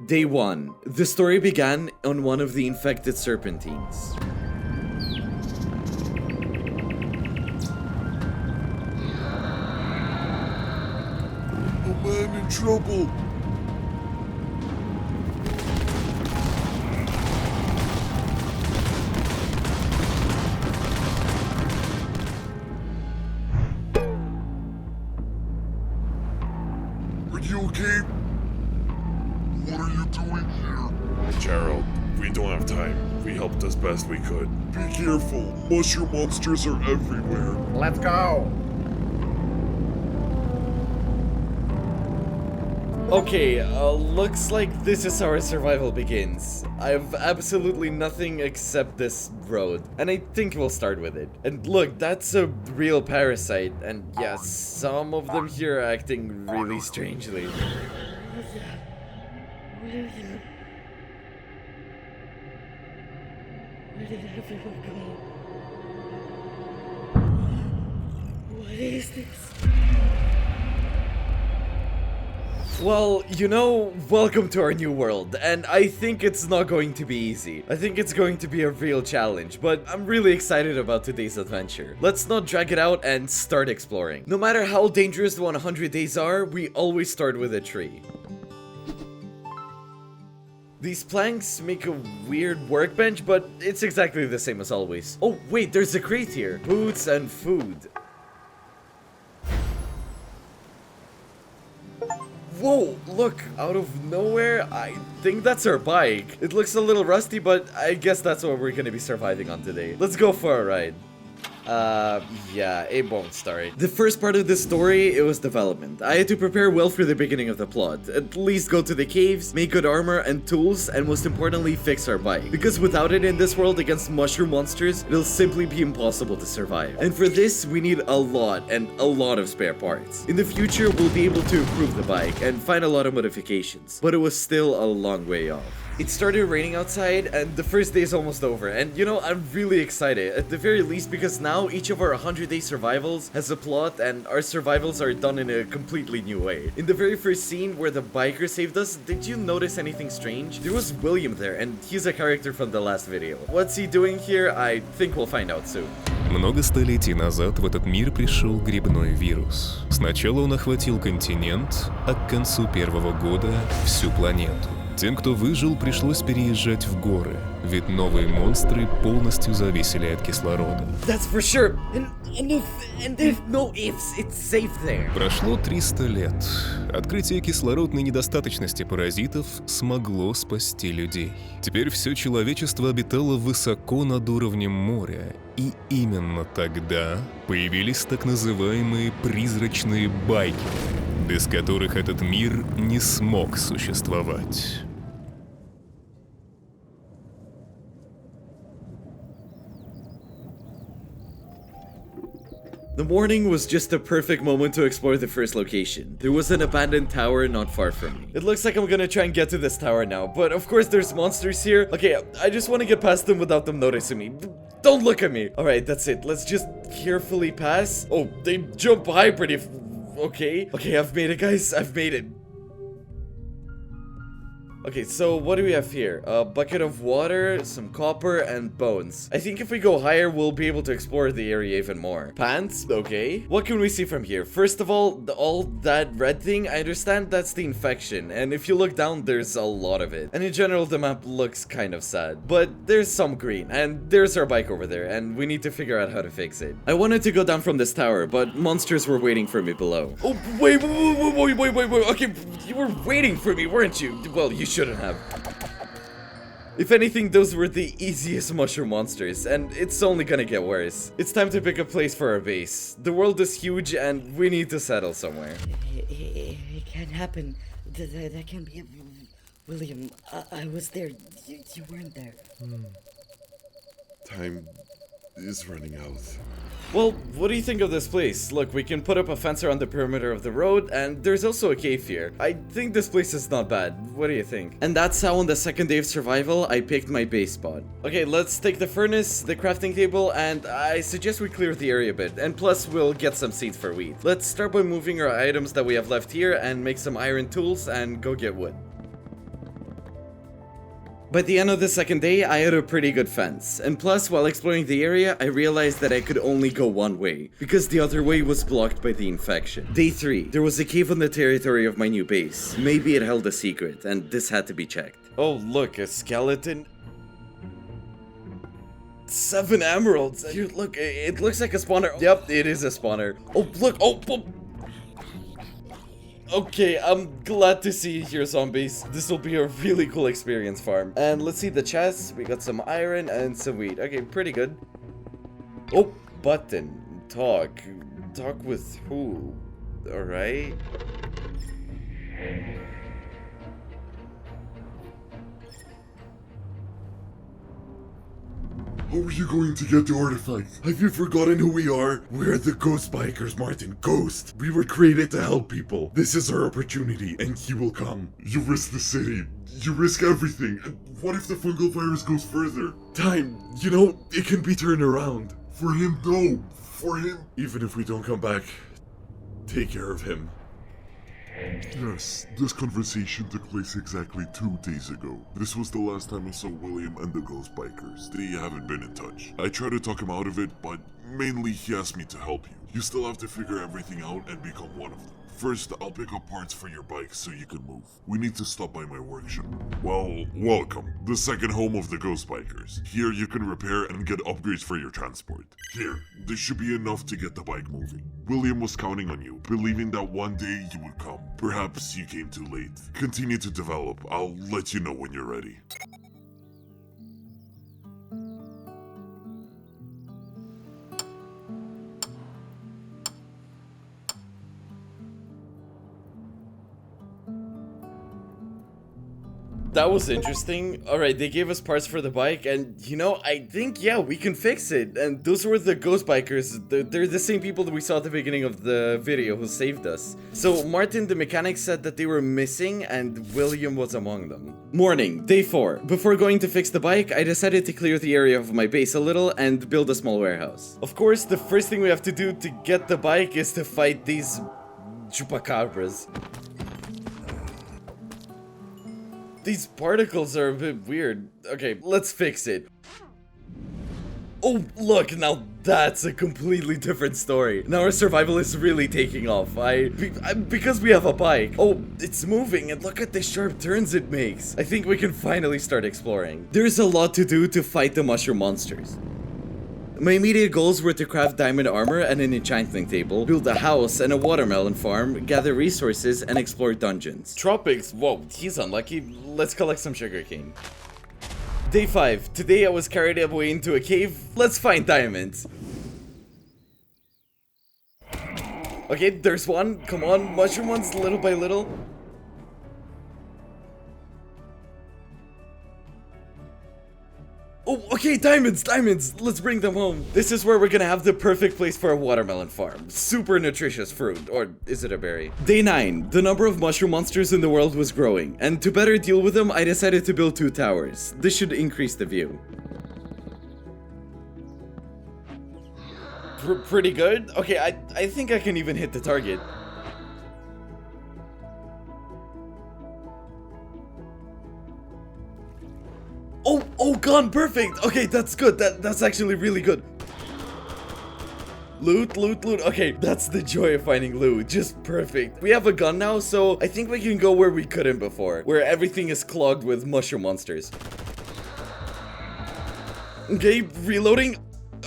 Day 1. The story began on one of the infected serpentines. A man in trouble! Are you okay? What are you doing here? Gerald, we don't have time. We helped as best we could. Be careful. Mushroom monsters are everywhere. Let's go! Okay, looks like this is how our survival begins. I have absolutely nothing except this road, and I think we'll start with it. And look, that's a real parasite, and yeah, some of them here are acting really strangely. Where did everyone go? What is this? Well, you know, welcome to our new world, and I think it's not going to be easy. I think it's going to be a real challenge, but I'm really excited about today's adventure. Let's not drag it out and start exploring. No matter how dangerous the 100 days are, we always start with a tree. These planks make a weird workbench, but it's exactly the same as always. Oh wait, there's a crate here. Boots and food. Whoa, look, out of nowhere, I think that's our bike. It looks a little rusty, but I guess that's what we're gonna be surviving on today. Let's go for a ride. Yeah, it won't start. The first part of this story, it was development. I had to prepare well for the beginning of the plot. At least go to the caves, make good armor and tools, and most importantly, fix our bike. Because without it in this world against mushroom monsters, it'll simply be impossible to survive. And for this, we need a lot of spare parts. In the future, we'll be able to improve the bike and find a lot of modifications. But it was still a long way off. It started raining outside, and the first day is almost over, and you know, I'm really excited, at the very least because now each of our 100-day survivals has a plot, and our survivals are done in a completely new way. In the very first scene where the biker saved us, did you notice anything strange? There was William there, and he's a character from the last video. What's he doing here? I think we'll find out soon. Много столетий назад в этот мир пришел грибной вирус. Сначала он охватил континент, а к концу первого года всю планету. Тем, кто выжил, пришлось переезжать в горы, ведь новые монстры полностью зависели от кислорода. That's for sure. And if no ifs, it's safe there. Прошло 300 лет. Открытие кислородной недостаточности паразитов смогло спасти людей. Теперь все человечество обитало высоко над уровнем моря, и именно тогда появились так называемые призрачные байки, без которых этот мир не смог существовать. The morning was just a perfect moment to explore the first location. There was an abandoned tower not far from me. It looks like I'm gonna try and get to this tower now, but of course there's monsters here. Okay, I just want to get past them without them noticing me. Don't look at me. Alright, that's it. Let's just carefully pass. Oh, they jump high pretty okay. Okay, I've made it, guys. I've made it. Okay, so what do we have here? A bucket of water, some copper, and bones. I think if we go higher, we'll be able to explore the area even more. Pants? Okay. What can we see from here? First of all that red thing, I understand that's the infection. And if you look down, there's a lot of it. And in general, the map looks kind of sad. But there's some green, and there's our bike over there, and we need to figure out how to fix it. I wanted to go down from this tower, but monsters were waiting for me below. Oh, wait. Okay, you were waiting for me, weren't you? Well, you shouldn't have. If anything, those were the easiest mushroom monsters, and it's only gonna get worse. It's time to pick a place for our base. The world is huge, and we need to settle somewhere. It can't happen. That can't be. William, I was there. You weren't there. Time is running out. Well, what do you think of this place? Look, we can put up a fence around the perimeter of the road, and there's also a cave here. I think this place is not bad. What do you think? And that's how on the second day of survival, I picked my base spot. Okay, let's take the furnace, the crafting table, and I suggest we clear the area a bit. And plus, we'll get some seeds for wheat. Let's start by moving our items that we have left here and make some iron tools and go get wood. By the end of the second day, I had a pretty good fence, and plus, while exploring the area, I realized that I could only go one way, because the other way was blocked by the infection. Day 3, there was a cave on the territory of my new base. Maybe it held a secret, and this had to be checked. Oh look, a skeleton. 7 emeralds. Here, look, it looks like a spawner. Yep, it is a spawner. Oh, look, oh. Okay, I'm glad to see you here, zombies. This will be a really cool experience farm. And let's see the chests. We got some iron and some wheat. Okay, pretty good. Oh, button. Talk. Talk with who? Alright. How are you going to get the artifact? Have you forgotten who we are? We're the Ghost Bikers, Martin. Ghost. We were created to help people. This is our opportunity, and he will come. You risk the city. You risk everything. What if the fungal virus goes further? Time. You know, it can be turned around. For him, no. For him. Even if we don't come back, take care of him. Yes, this conversation took place exactly 2 days ago. This was the last time I saw William and the Ghost Bikers. They haven't been in touch. I tried to talk him out of it, but mainly he asked me to help you. You still have to figure everything out and become one of them. First, I'll pick up parts for your bike so you can move. We need to stop by my workshop. Well, welcome. The second home of the Ghost Bikers. Here you can repair and get upgrades for your transport. Here, this should be enough to get the bike moving. William was counting on you, believing that one day you would come. Perhaps you came too late. Continue to develop. I'll let you know when you're ready. That was interesting. Alright, they gave us parts for the bike, and you know, I think, yeah, we can fix it. And those were the Ghost Bikers. They're the same people that we saw at the beginning of the video who saved us. So Martin, the mechanic, said that they were missing, and William was among them. Morning, day 4. Before going to fix the bike, I decided to clear the area of my base a little and build a small warehouse. Of course, the first thing we have to do to get the bike is to fight these chupacabras. These particles are a bit weird. Okay, let's fix it. Oh, look, now that's a completely different story. Now our survival is really taking off. Because we have a bike. Oh, it's moving, and look at the sharp turns it makes. I think we can finally start exploring. There's a lot to do to fight the mushroom monsters. My immediate goals were to craft diamond armor and an enchanting table, build a house and a watermelon farm, gather resources, and explore dungeons. Tropics, whoa, he's unlucky. Let's collect some sugarcane. Day 5. Today I was carried away into a cave. Let's find diamonds. Okay, there's one. Come on, mushroom ones, little by little. Oh, okay, diamonds! Let's bring them home. This is where we're gonna have the perfect place for a watermelon farm. Super nutritious fruit, or is it a berry? Day 9. The number of mushroom monsters in the world was growing, and to better deal with them, I decided to build 2 towers. This should increase the view. Pretty good? Okay, I think I can even hit the target. Oh, gone, perfect. Okay, that's good. That's actually really good. Loot. Okay, that's the joy of finding loot. Just perfect. We have a gun now, so I think we can go where we couldn't before, where everything is clogged with mushroom monsters. Okay, reloading.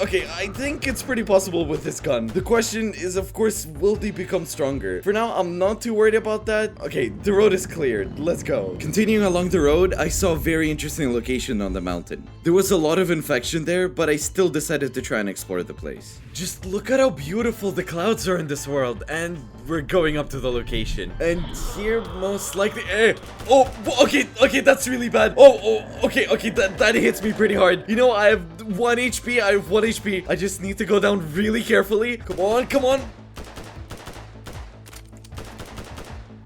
Okay, I think it's pretty possible with this gun. The question is, of course, will they become stronger? For now, I'm not too worried about that. Okay, the road is cleared. Let's go. Continuing along the road, I saw a very interesting location on the mountain. There was a lot of infection there, but I still decided to try and explore the place. Just look at how beautiful the clouds are in this world, and we're going up to the location. And here, most likely, oh, okay, that's really bad. Okay, that hits me pretty hard. You know, I have 1 HP, I have 1 HP. I just need to go down really carefully. Come on.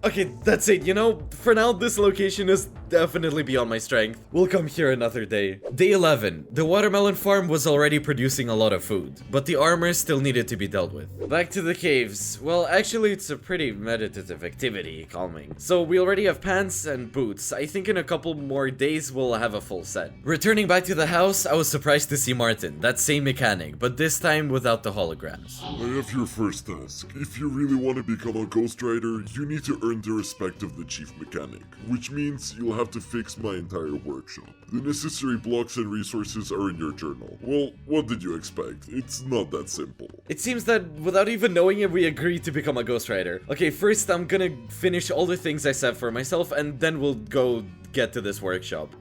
Okay, that's it. You know, for now, this location is definitely beyond my strength. We'll come here another day. Day 11. The watermelon farm was already producing a lot of food, but the armor still needed to be dealt with. Back to the caves. Well, actually, it's a pretty meditative activity, calming. So we already have pants and boots. I think in a couple more days we'll have a full set. Returning back to the house, I was surprised to see Martin, that same mechanic, but this time without the holograms. I have your first task. If you really want to become a Ghost Rider, you need to earn the respect of the chief mechanic, which means you'll have to fix my entire workshop. The necessary blocks and resources are in your journal. Well, what did you expect? It's not that simple. It seems that without even knowing it, we agreed to become a Ghost Rider. Okay, first I'm gonna finish all the things I set for myself, and then we'll go get to this workshop.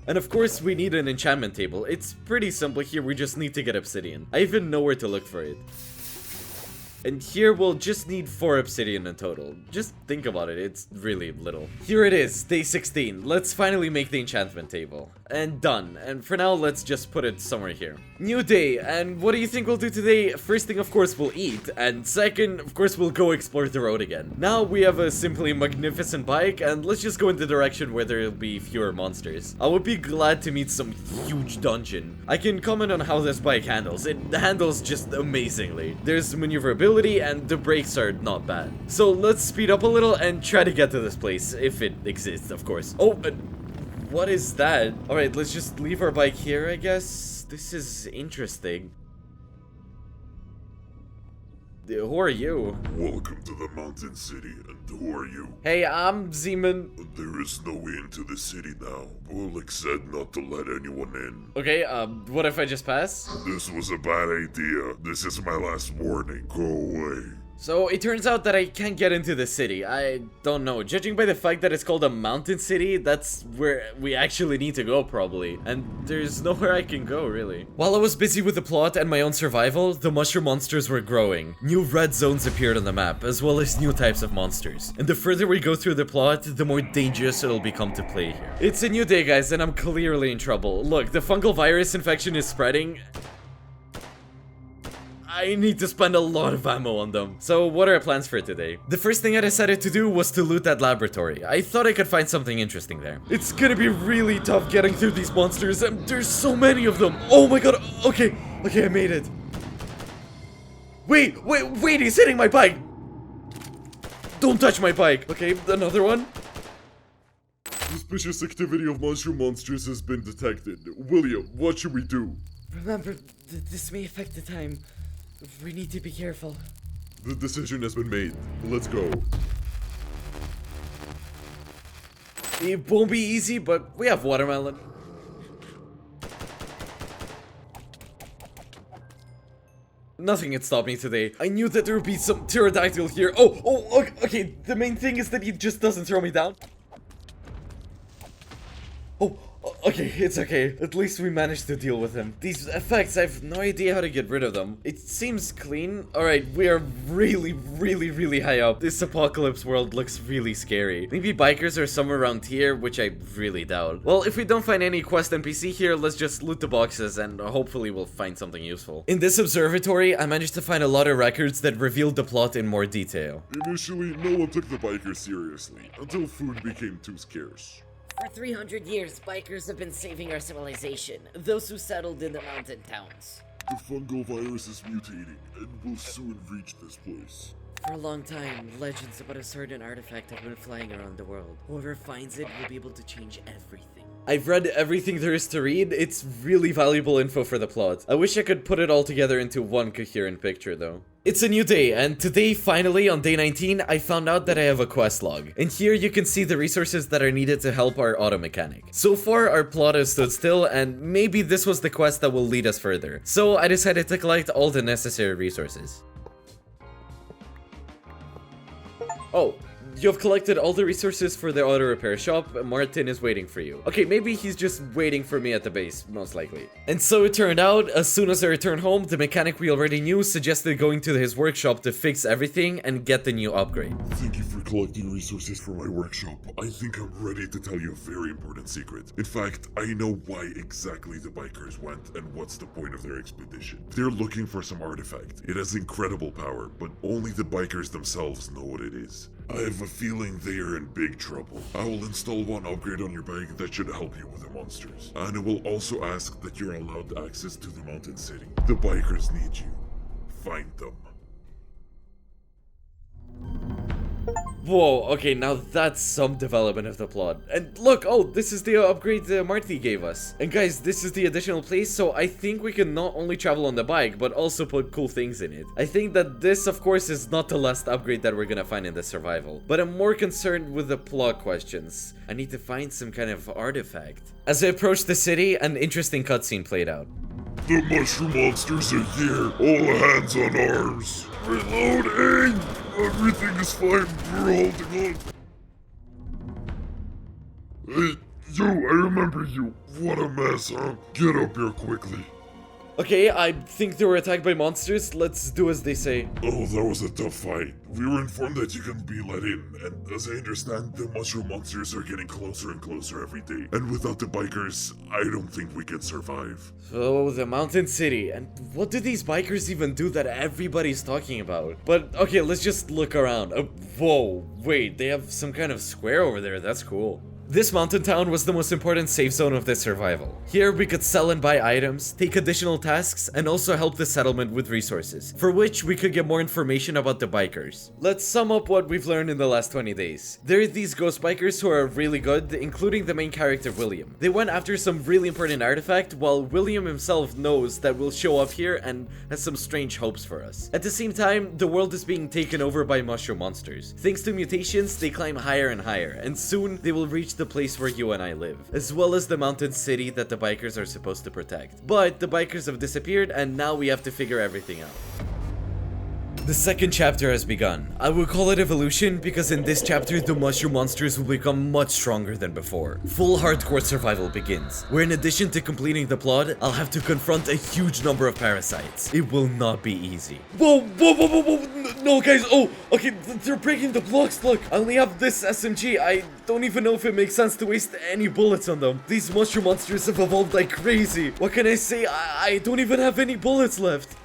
And of course, we need an enchantment table. It's pretty simple here, we just need to get obsidian. I even know where to look for it. And here we'll just need 4 obsidian in total. Just think about it, it's really little. Here it is, day 16. Let's finally make the enchantment table. And done. And for now, let's just put it somewhere here. New day, and what do you think we'll do today? First thing, of course, we'll eat. And second, of course, we'll go explore the road again. Now we have a simply magnificent bike, and let's just go in the direction where there'll be fewer monsters. I would be glad to meet some huge dungeon. I can comment on how this bike handles. It handles just amazingly. There's maneuverability, and the brakes are not bad. So let's speed up a little and try to get to this place, if it exists, of course. Oh, what is that? Alright, let's just leave our bike here, I guess. This is interesting. Who are you? Welcome to the Mountain City, and who are you? Hey, I'm Zeman. There is no way into the city now. Bullock said not to let anyone in. Okay, what if I just pass? This was a bad idea. This is my last warning. Go away. So, it turns out that I can't get into the city. I don't know. Judging by the fact that it's called a mountain city, that's where we actually need to go, probably. And there's nowhere I can go, really. While I was busy with the plot and my own survival, the mushroom monsters were growing. New red zones appeared on the map, as well as new types of monsters. And the further we go through the plot, the more dangerous it'll become to play here. It's a new day, guys, and I'm clearly in trouble. Look, the fungal virus infection is spreading. I need to spend a lot of ammo on them. So what are our plans for today? The first thing I decided to do was to loot that laboratory. I thought I could find something interesting there. It's gonna be really tough getting through these monsters, and there's so many of them. Oh my god, okay, I made it. Wait, he's hitting my bike. Don't touch my bike. Okay, another one. Suspicious activity of mushroom monsters has been detected. William, what should we do? Remember, this may affect the time. We need to be careful. The decision has been made. Let's go. It won't be easy, but we have watermelon. Nothing can stop me today. I knew that there would be some pterodactyl here. Oh, okay. The main thing is that he just doesn't throw me down. Oh, okay, it's okay. At least we managed to deal with him. These effects, I have no idea how to get rid of them. It seems clean. Alright, we are really high up. This apocalypse world looks really scary. Maybe bikers are somewhere around here, which I really doubt. Well, if we don't find any quest NPC here, let's just loot the boxes and hopefully we'll find something useful. In this observatory, I managed to find a lot of records that revealed the plot in more detail. Initially, no one took the bikers seriously, until food became too scarce. For 300 years, bikers have been saving our civilization, those who settled in the mountain towns. The fungal virus is mutating, and will soon reach this place. For a long time, legends about a certain artifact have been flying around the world. Whoever finds it will be able to change everything. I've read everything there is to read. It's really valuable info for the plot. I wish I could put it all together into one coherent picture, though. It's a new day, and today, finally, on day 19, I found out that I have a quest log. And here you can see the resources that are needed to help our auto mechanic. So far, our plot has stood still, and maybe this was the quest that will lead us further. So I decided to collect all the necessary resources. Oh, you have collected all the resources for the auto repair shop. Martin is waiting for you. Okay, maybe he's just waiting for me at the base, most likely. And so it turned out, as soon as I returned home, the mechanic we already knew suggested going to his workshop to fix everything and get the new upgrade. Thank you for collecting resources for my workshop. I think I'm ready to tell you a very important secret. In fact, I know why exactly the bikers went and what's the point of their expedition. They're looking for some artifact. It has incredible power, but only the bikers themselves know what it is. I have a feeling they are in big trouble. I will install one upgrade on your bike that should help you with the monsters. And I will also ask that you're allowed access to the mountain city. The bikers need you. Find them. Whoa, okay, now that's some development of the plot. And look, oh, this is the upgrade Marty gave us. And guys, this is the additional place, so I think we can not only travel on the bike, but also put cool things in it. I think that this, of course, is not the last upgrade that we're gonna find in the survival, but I'm more concerned with the plot questions. I need to find some kind of artifact. As I approached the city, an interesting cutscene played out. The mushroom monsters are here. All hands on arms. Reloading! Everything is fine. We're holding on. Hey, you, I remember you. What a mess, huh? Get up here quickly. Okay, I think they were attacked by monsters. Let's do as they say. Oh, that was a tough fight. We were informed that you can be let in, and as I understand, the mushroom monsters are getting closer and closer every day. And without the bikers, I don't think we can survive. So, the mountain city. And what do these bikers even do that everybody's talking about? But, okay, let's just look around. Whoa, wait, they have some kind of square over there. That's cool. This mountain town was the most important safe zone of this survival. Here we could sell and buy items, take additional tasks, and also help the settlement with resources, for which we could get more information about the bikers. Let's sum up what we've learned in the last 20 days. There are these ghost bikers who are really good, including the main character William. They went after some really important artifact, while William himself knows that we'll show up here and has some strange hopes for us. At the same time, the world is being taken over by mushroom monsters. Thanks to mutations, they climb higher and higher, and soon they will reach the place where you and I live, as well as the mountain city that the bikers are supposed to protect. But the bikers have disappeared, and now we have to figure everything out. The second chapter has begun. I will call it evolution because in this chapter the mushroom monsters will become much stronger than before. Full hardcore survival begins, where in addition to completing the plot, I'll have to confront a huge number of parasites. It will not be easy. Whoa, whoa, whoa, whoa, whoa, no guys, oh, okay, they're breaking the blocks, look. I only have this SMG, I don't even know if it makes sense to waste any bullets on them. These mushroom monsters have evolved like crazy. What can I say, I don't even have any bullets left.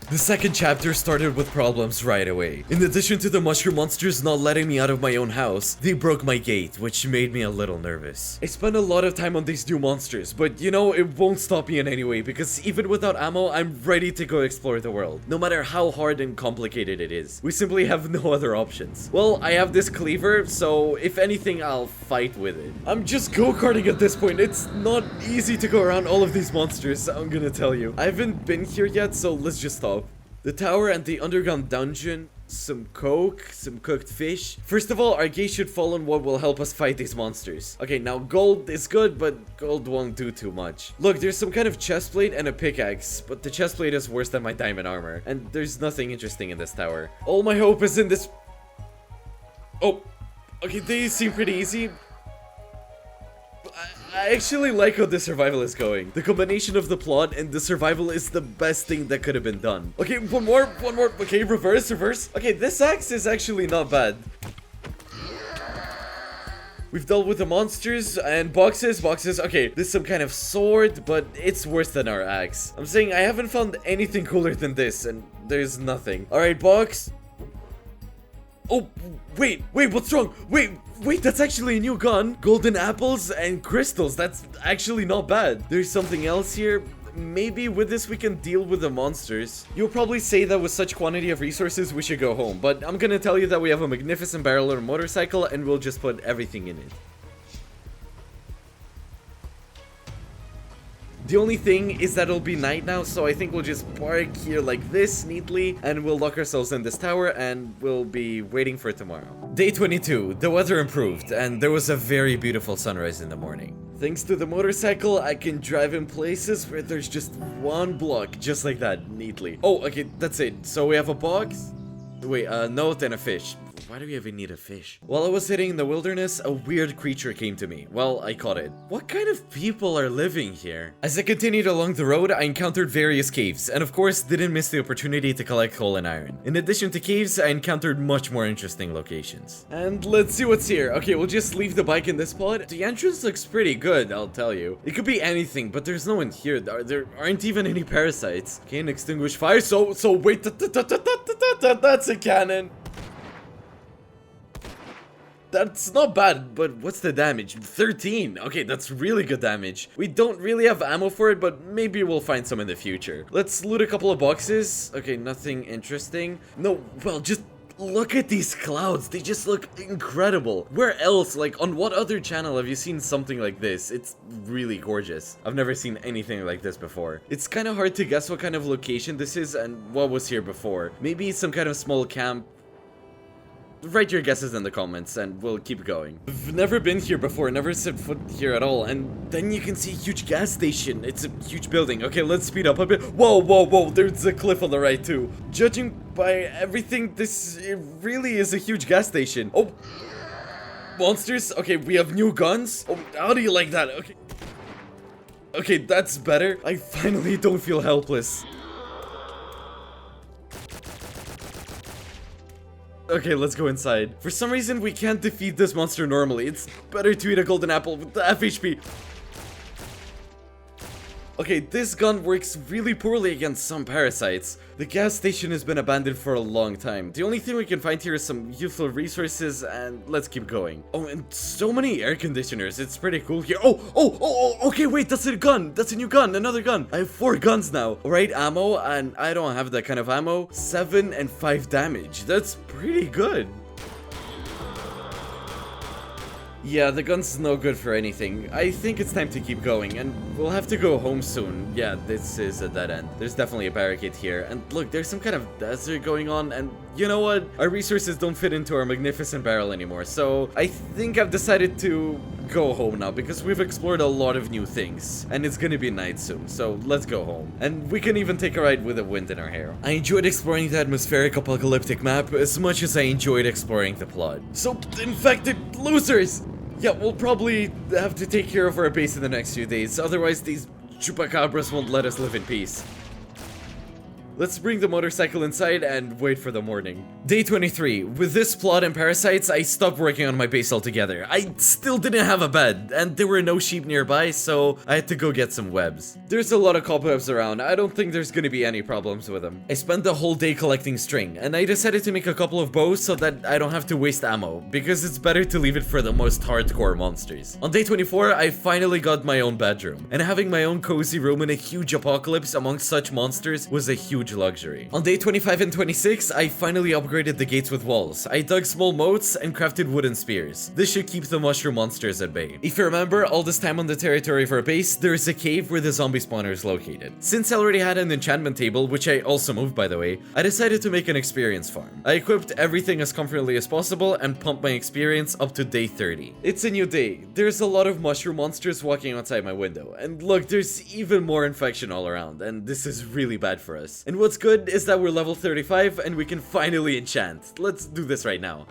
The second chapter started with problems right away. In addition to the mushroom monsters not letting me out of my own house, they broke my gate, which made me a little nervous. I spent a lot of time on these new monsters, but you know, it won't stop me in any way because even without ammo, I'm ready to go explore the world, no matter how hard and complicated it is. We simply have no other options. Well, I have this cleaver, so if anything, I'll fight with it. I'm just go-karting at this point. It's not easy to go around all of these monsters, I'm gonna tell you. I haven't been here yet, so let's just stop. The tower and the underground dungeon, some coke, some cooked fish. First of all, our gaze should fall on what will help us fight these monsters. Okay, now gold is good, but gold won't do too much. Look, there's some kind of chestplate and a pickaxe, but the chestplate is worse than my diamond armor. And there's nothing interesting in this tower. All my hope is in this... Oh, okay, these seem pretty easy. I actually like how the survival is going. The combination of the plot and the survival is the best thing that could have been done. Okay, one more. Okay, reverse. Okay, this axe is actually not bad. We've dealt with the monsters and boxes. Okay, this is some kind of sword, but it's worse than our axe. I'm saying I haven't found anything cooler than this, and there's nothing. Alright, box. Oh, wait, what's wrong? Wait, that's actually a new gun. Golden apples and crystals, that's actually not bad. There's something else here. Maybe with this we can deal with the monsters. You'll probably say that with such quantity of resources we should go home, but I'm gonna tell you that we have a magnificent barrel or motorcycle and we'll just put everything in it. The only thing is that it'll be night now, so I think we'll just park here like this neatly and we'll lock ourselves in this tower and we'll be waiting for tomorrow. Day 22, the weather improved and there was a very beautiful sunrise in the morning. Thanks to the motorcycle, I can drive in places where there's just one block, just like that, neatly. Oh, okay, that's it. So we have a box. Wait, a note and a fish. Why do we even need a fish? While I was sitting in the wilderness, a weird creature came to me. Well, I caught it. What kind of people are living here? As I continued along the road, I encountered various caves, and of course, didn't miss the opportunity to collect coal and iron. In addition to caves, I encountered much more interesting locations. And let's see what's here. Okay, we'll just leave the bike in this spot. The entrance looks pretty good, I'll tell you. It could be anything, but there's no one here. There aren't even any parasites. Can't extinguish fire, so wait, that's a cannon. that's not bad, but what's the damage? 13. Okay, that's really good damage. We don't really have ammo for it, but maybe we'll find some in the future. Let's loot a couple of boxes. Okay, nothing interesting. No, well, just look at these clouds. They just look incredible. Where else, like on what other channel have you seen something like this? It's really gorgeous. I've never seen anything like this before. It's kind of hard to guess what kind of location this is and what was here before. Maybe some kind of small camp. Write your guesses in the comments and we'll keep going. I've never been here before, never set foot here at all, and then you can see a huge gas station. It's a huge building. Okay, let's speed up a bit. Whoa, whoa, whoa, there's a cliff on the right too. Judging by everything, it really is a huge gas station. Oh, monsters. Okay, we have new guns. Oh, how do you like that? Okay. Okay, that's better. I finally don't feel helpless. Okay, let's go inside. For some reason, we can't defeat this monster normally. It's better to eat a golden apple with the FHP. Okay, this gun works really poorly against some parasites. The gas station has been abandoned for a long time. The only thing we can find here is some useful resources, and let's keep going. Oh, and so many air conditioners. It's pretty cool here. Oh, okay, wait, that's a gun. That's a new gun, another gun. I have 4 guns now. Alright, ammo, and I don't have that kind of ammo. 7 and 5 damage. That's pretty good. Yeah, the gun's no good for anything. I think it's time to keep going, and we'll have to go home soon. Yeah, this is a dead end. There's definitely a barricade here, and look, there's some kind of desert going on, and you know what? Our resources don't fit into our magnificent barrel anymore, so I think I've decided to go home now, because we've explored a lot of new things, and it's gonna be night soon, so let's go home. And we can even take a ride with the wind in our hair. I enjoyed exploring the atmospheric apocalyptic map as much as I enjoyed exploring the plot. So, infected losers! Yeah, we'll probably have to take care of our base in the next few days, otherwise these chupacabras won't let us live in peace. Let's bring the motorcycle inside and wait for the morning. Day 23. With this plot and parasites, I stopped working on my base altogether. I still didn't have a bed, and there were no sheep nearby, so I had to go get some webs. There's a lot of cobwebs around. I don't think there's gonna be any problems with them. I spent the whole day collecting string, and I decided to make a couple of bows so that I don't have to waste ammo, because it's better to leave it for the most hardcore monsters. On day 24, I finally got my own bedroom, and having my own cozy room in a huge apocalypse amongst such monsters was a huge luxury. On day 25 and 26, I finally upgraded the gates with walls. I dug small moats and crafted wooden spears. This should keep the mushroom monsters at bay. If you remember, all this time on the territory of our base, there is a cave where the zombie spawner is located. Since I already had an enchantment table, which I also moved by the way, I decided to make an experience farm. I equipped everything as comfortably as possible and pumped my experience up to day 30. It's a new day. There's a lot of mushroom monsters walking outside my window. And look, there's even more infection all around, and this is really bad for us. And what's good is that we're level 35 and we can finally enchant. Let's do this right now.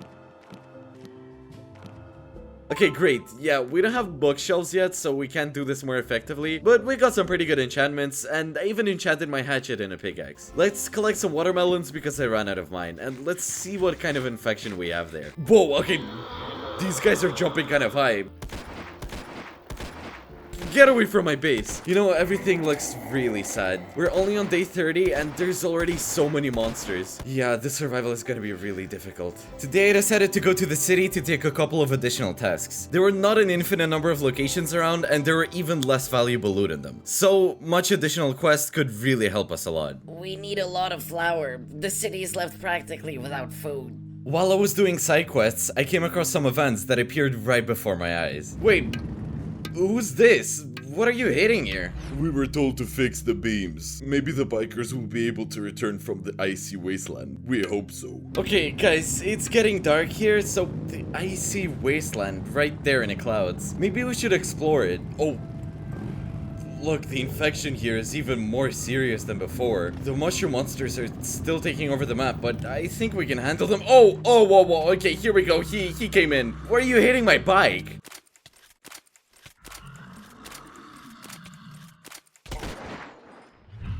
Okay, great. Yeah, we don't have bookshelves yet, so we can't do this more effectively, but we got some pretty good enchantments, and I even enchanted my hatchet and a pickaxe. Let's collect some watermelons because I ran out of mine, and let's see what kind of infection we have there. Whoa, okay. These guys are jumping kind of high. Get away from my base. You know, everything looks really sad. We're only on day 30 and there's already so many monsters. Yeah, this survival is gonna be really difficult. Today I decided to go to the city to take a couple of additional tasks. There were not an infinite number of locations around and there were even less valuable loot in them. So much additional quests could really help us a lot. We need a lot of flour. The city is left practically without food. While I was doing side quests, I came across some events that appeared right before my eyes. Wait. Who's this? What are you hitting here? We were told to fix the beams. Maybe the bikers will be able to return from the icy wasteland. We hope so. Okay, guys, it's getting dark here, so the icy wasteland right there in the clouds. Maybe we should explore it. Oh, look, the infection here is even more serious than before. The mushroom monsters are still taking over the map, but I think we can handle them. Oh, whoa, okay, here we go. He came in. Why are you hitting my bike?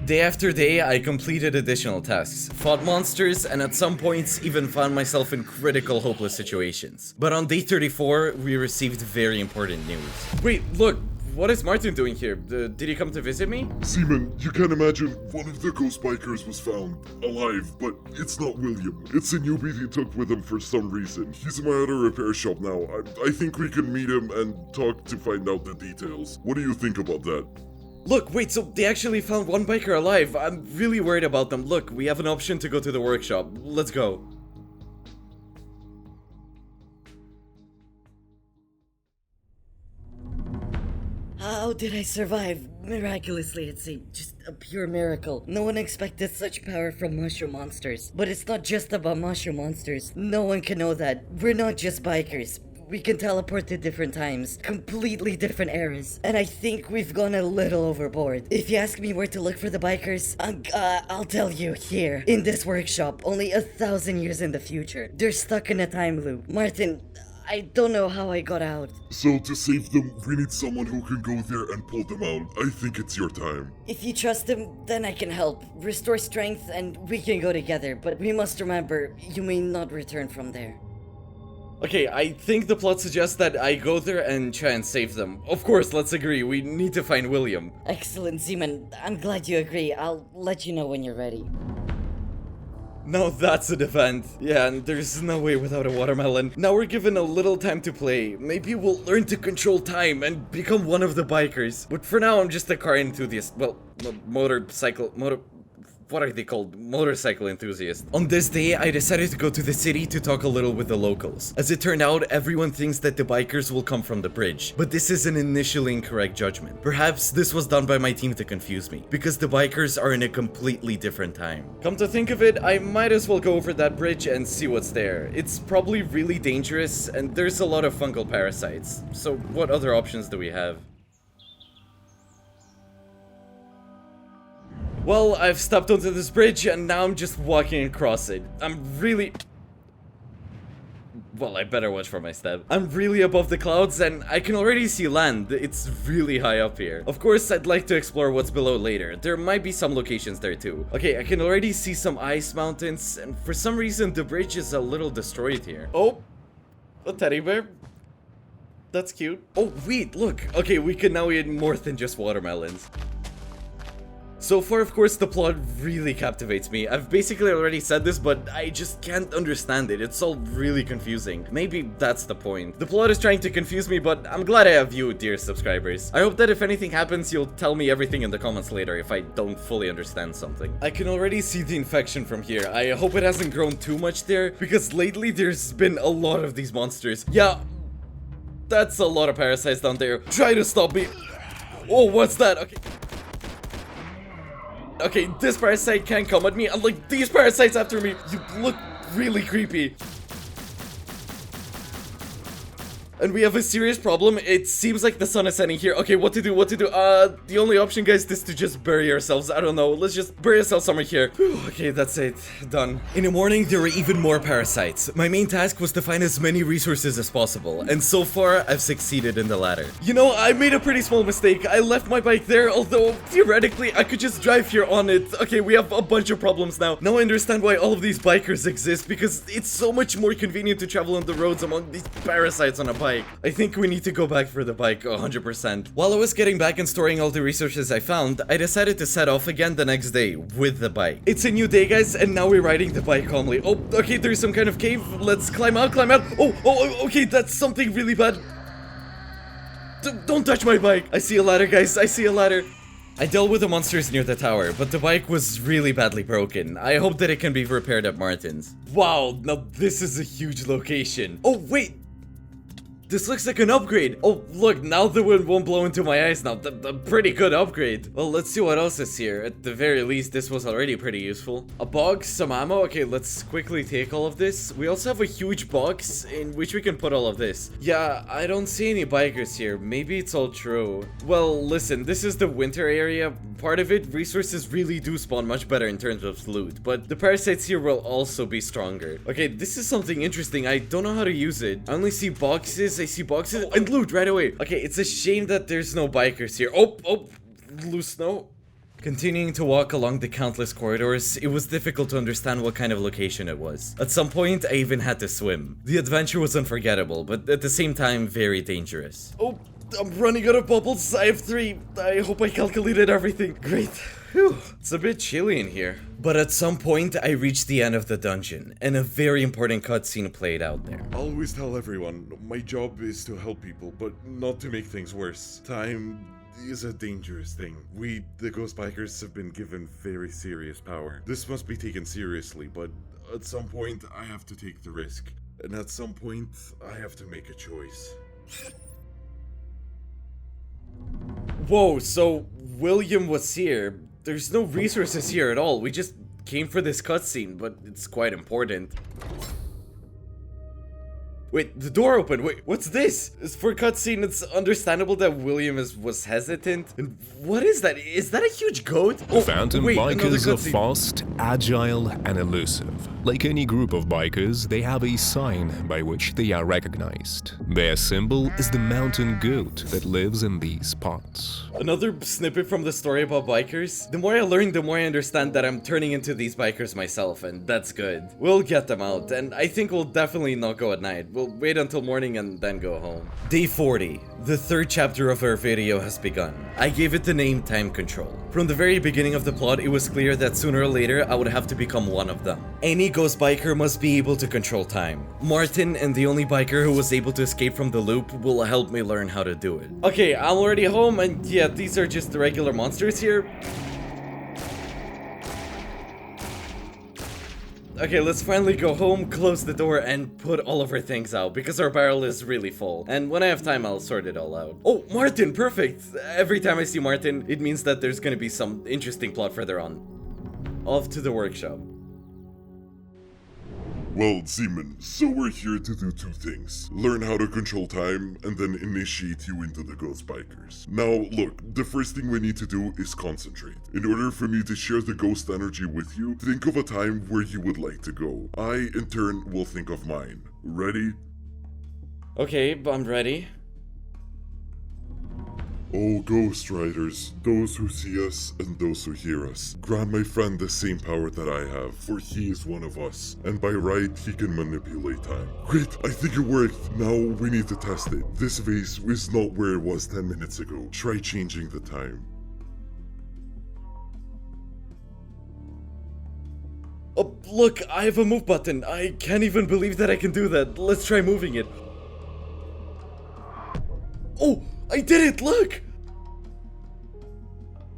Day after day, I completed additional tasks, fought monsters, and at some points even found myself in critical, hopeless situations. But on day 34, we received very important news. Wait, look, what is Martin doing here? Did he come to visit me? Seaman, you can imagine one of the ghost bikers was found alive, but it's not William. It's a newbie he took with him for some reason. He's in my other repair shop now. I think we can meet him and talk to find out the details. What do you think about that? Look, wait, so they actually found one biker alive. I'm really worried about them. Look, we have an option to go to the workshop. Let's go. How did I survive? Miraculously, it's just a pure miracle. No one expected such power from mushroom monsters. But it's not just about mushroom monsters. No one can know that. We're not just bikers. We can teleport to different times, completely different eras, and I think we've gone a little overboard. If you ask me where to look for the bikers, I'll tell you, here, in this workshop, only 1,000 years in the future. They're stuck in a time loop. Martin, I don't know how I got out. So to save them, we need someone who can go there and pull them out. I think it's your time. If you trust him, then I can help. Restore strength and we can go together, but we must remember, you may not return from there. Okay, I think the plot suggests that I go there and try and save them. Of course, let's agree, we need to find William. Excellent, Zeman. I'm glad you agree. I'll let you know when you're ready. Now that's an event. Yeah, and there's no way without a watermelon. Now we're given a little time to play. Maybe we'll learn to control time and become one of the bikers. But for now, I'm just a car enthusiast. Well, what are they called? Motorcycle enthusiast. On this day, I decided to go to the city to talk a little with the locals. As it turned out, everyone thinks that the bikers will come from the bridge, but this is an initially incorrect judgment. Perhaps this was done by my team to confuse me, because the bikers are in a completely different time. Come to think of it, I might as well go over that bridge and see what's there. It's probably really dangerous, and there's a lot of fungal parasites. So what other options do we have? Well, I've stepped onto this bridge and now I'm just walking across it. Well, I better watch for my step. I'm really above the clouds and I can already see land. It's really high up here. Of course, I'd like to explore what's below later. There might be some locations there too. Okay, I can already see some ice mountains and for some reason the bridge is a little destroyed here. Oh, a teddy bear. That's cute. Oh, wait, look. Okay, we can now eat more than just watermelons. So far, of course, the plot really captivates me. I've basically already said this, but I just can't understand it. It's all really confusing. Maybe that's the point. The plot is trying to confuse me, but I'm glad I have you, dear subscribers. I hope that if anything happens, you'll tell me everything in the comments later if I don't fully understand something. I can already see the infection from here. I hope it hasn't grown too much there, because lately there's been a lot of these monsters. Yeah, that's a lot of parasites down there. Try to stop me. Oh, what's that? Okay. Okay, this parasite can't come at me, unlike these parasites after me. You look really creepy. And we have a serious problem. It seems like the sun is setting here. Okay, what to do? The only option, guys, is to just bury ourselves. I don't know. Let's just bury ourselves somewhere here. Whew, okay, that's it. Done. In the morning, there were even more parasites. My main task was to find as many resources as possible. And so far, I've succeeded in the latter. You know, I made a pretty small mistake. I left my bike there, although theoretically, I could just drive here on it. Okay, we have a bunch of problems now. Now I understand why all of these bikers exist, because it's so much more convenient to travel on the roads among these parasites on a bike. I think we need to go back for the bike 100%. While I was getting back and storing all the resources I found, I decided to set off again the next day with the bike. It's a new day, guys, and now we're riding the bike calmly. Oh, okay, there's some kind of cave. Let's climb out. Oh, okay, that's something really bad. Don't touch my bike. I see a ladder, guys. I see a ladder. I dealt with the monsters near the tower, but the bike was really badly broken. I hope that it can be repaired at Martin's. Wow, now this is a huge location. Oh, wait. This looks like an upgrade. Oh, look, now the wind won't blow into my eyes now. A pretty good upgrade. Well, let's see what else is here. At the very least, this was already pretty useful. A box, some ammo. Okay, let's quickly take all of this. We also have a huge box in which we can put all of this. Yeah, I don't see any bikers here. Maybe it's all true. Well, listen, this is the winter area. Part of it, resources really do spawn much better in terms of loot, but the parasites here will also be stronger. Okay, this is something interesting. I don't know how to use it. I only see boxes. I see boxes and loot right away. Okay, it's a shame that there's no bikers here. Oh, loose snow. Continuing to walk along the countless corridors, it was difficult to understand what kind of location it was. At some point, I even had to swim. The adventure was unforgettable, but at the same time, very dangerous. Oh, I'm running out of bubbles. I have 3. I hope I calculated everything. Great. Whew. It's a bit chilly in here. But at some point, I reached the end of the dungeon, and a very important cutscene played out there. I always tell everyone, my job is to help people, but not to make things worse. Time is a dangerous thing. We, the Ghost Bikers, have been given very serious power. This must be taken seriously, but at some point, I have to take the risk. And at some point, I have to make a choice. Whoa, so William was here. There's no resources here at all. We just came for this cutscene, but it's quite important. Wait, the door opened. Wait, what's this? For a cutscene, it's understandable that William was hesitant. And what is that? Is that a huge goat? Oh, Phantom wait, another bikers are cutscene. fast, agile, and elusive. Like any group of bikers, they have a sign by which they are recognized. Their symbol is the mountain goat that lives in these parts. Another snippet from the story about bikers. The more I learn, the more I understand that I'm turning into these bikers myself, and that's good. We'll get them out, and I think we'll definitely not go at night. We'll wait until morning and then go home. Day 40. The 3rd chapter of our video has begun. I gave it the name Time Control. From the very beginning of the plot, it was clear that sooner or later I would have to become one of them. Any ghost biker must be able to control time. Martin, and the only biker who was able to escape from the loop, will help me learn how to do it. Okay, I'm already home, and yeah, these are just the regular monsters here. Okay, let's finally go home, close the door, and put all of our things out, because our barrel is really full. And when I have time, I'll sort it all out. Oh, Martin, perfect! Every time I see Martin, it means that there's gonna be some interesting plot further on. Off to the workshop. Well, Zeman, so we're here to do 2 things. Learn how to control time, and then initiate you into the Ghost Bikers. Now, look, the first thing we need to do is concentrate. In order for me to share the ghost energy with you, think of a time where you would like to go. I, in turn, will think of mine. Ready? Okay, I'm ready. O Ghost Riders, those who see us and those who hear us, grant my friend the same power that I have, for he is one of us, and by right he can manipulate time. Great, I think it worked. Now we need to test it. This vase is not where it was 10 minutes ago. Try changing the time. Oh, look, I have a move button. I can't even believe that I can do that. Let's try moving it. Oh, I did it, look!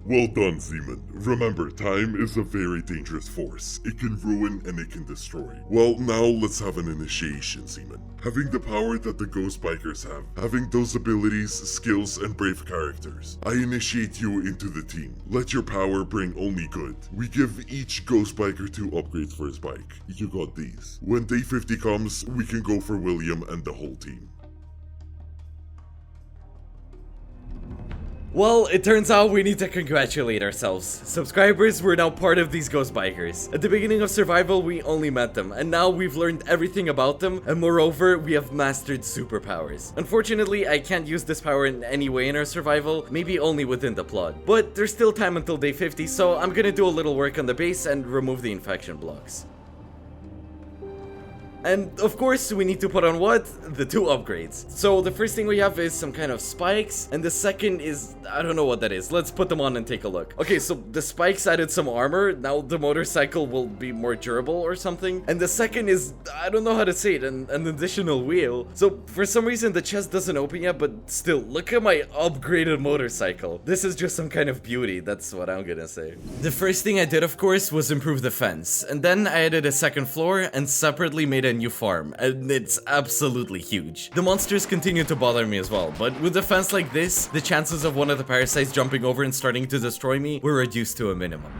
Well done, Zeman. Remember, time is a very dangerous force. It can ruin and it can destroy. Well, now let's have an initiation, Zeman. Having the power that the Ghost Bikers have, having those abilities, skills, and brave characters, I initiate you into the team. Let your power bring only good. We give each Ghost Biker 2 upgrades for his bike. You got these. When day 50 comes, we can go for William and the whole team. Well, it turns out we need to congratulate ourselves. Subscribers, we're now part of these Ghost Bikers. At the beginning of survival, we only met them, and now we've learned everything about them, and moreover, we have mastered superpowers. Unfortunately, I can't use this power in any way in our survival, maybe only within the plot. But there's still time until day 50, so I'm gonna do a little work on the base and remove the infection blocks. And of course, we need to put on what? The 2 upgrades. So the first thing we have is some kind of spikes, and the second is, I don't know what that is. Let's put them on and take a look. Okay, so the spikes added some armor. Now the motorcycle will be more durable or something. And the second is, I don't know how to say it, an additional wheel. So for some reason, the chest doesn't open yet, but still, look at my upgraded motorcycle. This is just some kind of beauty, that's what I'm gonna say. The first thing I did, of course, was improve the fence. And then I added a 2nd floor and separately made a new farm, and it's absolutely huge. The monsters continue to bother me as well, but with a fence like this, the chances of one of the parasites jumping over and starting to destroy me were reduced to a minimum.